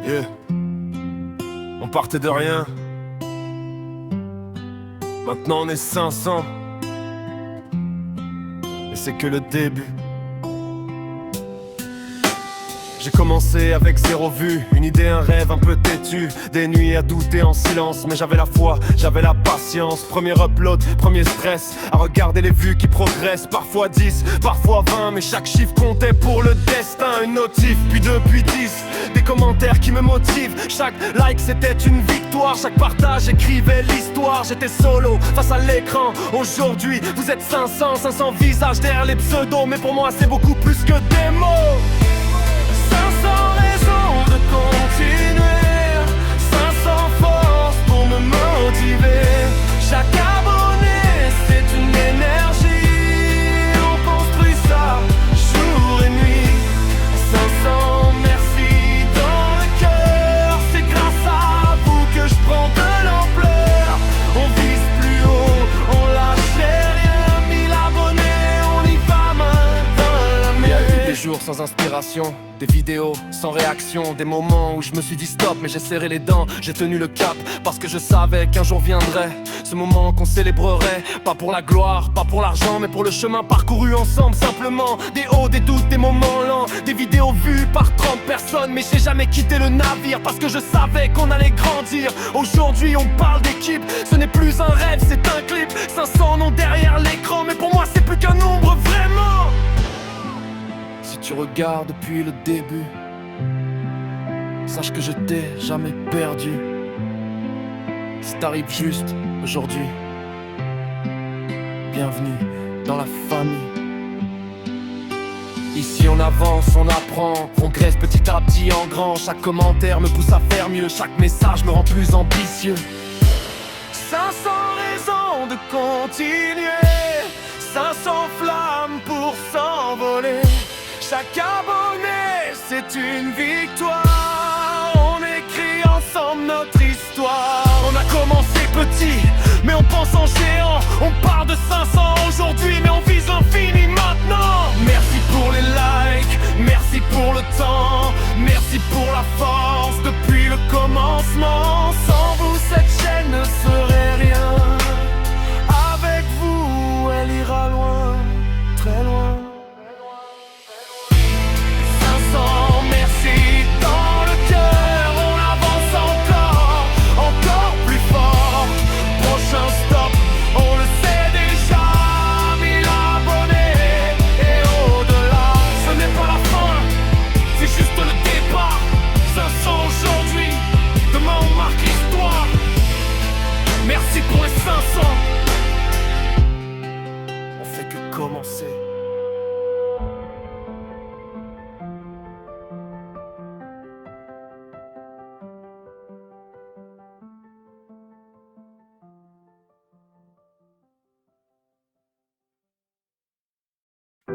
Yeah. On partait de rien. Maintenant on est 500. Et c'est que le début. J'ai commencé avec 0 vue, une idée, un rêve un peu têtu. Des nuits à douter en silence, mais j'avais la foi, j'avais la patience. Premier upload, premier stress, à regarder les vues qui progressent. Parfois 10, parfois 20, mais chaque chiffre comptait pour le destin. Une notif, puis 2, puis 10, des commentaires qui me motivent. Chaque like c'était une victoire, chaque partage écrivait l'histoire. J'étais solo face à l'écran, aujourd'hui vous êtes 500 visages derrière les pseudos. Mais pour moi c'est beaucoup plus que des mots. 500 raisons de continuer, 500 forces pour me motiver. Chaque abonné c'est une énergie, on construit ça jour et nuit. 500 merci dans le cœur, c'est grâce à vous que je prends de l'ampleur. On vise plus haut, on lâche rien, 1000 abonnés, on y va main dans la main. Il y a eu des jours sans inspiration, des vidéos sans réaction, des moments où je me suis dit stop, mais j'ai serré les dents, j'ai tenu le cap, parce que je savais qu'un jour viendrait ce moment qu'on célébrerait, pas pour la gloire, pas pour l'argent, mais pour le chemin parcouru ensemble simplement. Des hauts, des doutes, des moments lents, des vidéos vues par 30 personnes, mais j'ai jamais quitté le navire, parce que je savais qu'on allait grandir. Aujourd'hui on parle d'équipe, ce n'est plus un rêve, c'est un clip. 500 noms derrière l'écran, mais pour moi c'est plus qu'un nombre vraiment. Si tu regardes depuis le début, sache que je t'ai jamais perdu. Si t'arrives juste aujourd'hui, bienvenue dans la famille. Ici on avance, on apprend, progresse petit à petit en grand. Chaque commentaire me pousse à faire mieux, chaque message me rend plus ambitieux. 500 raisons de continuer, 500 flammes pour s'envoler. Chaque abonné, c'est une victoire. On écrit ensemble notre histoire. On a commencé petit, mais on pense en géant. On part de 500 aujourd'hui, mais on vise l'infini maintenant. Merci pour les likes, merci pour le temps, merci pour la force depuis le commencement.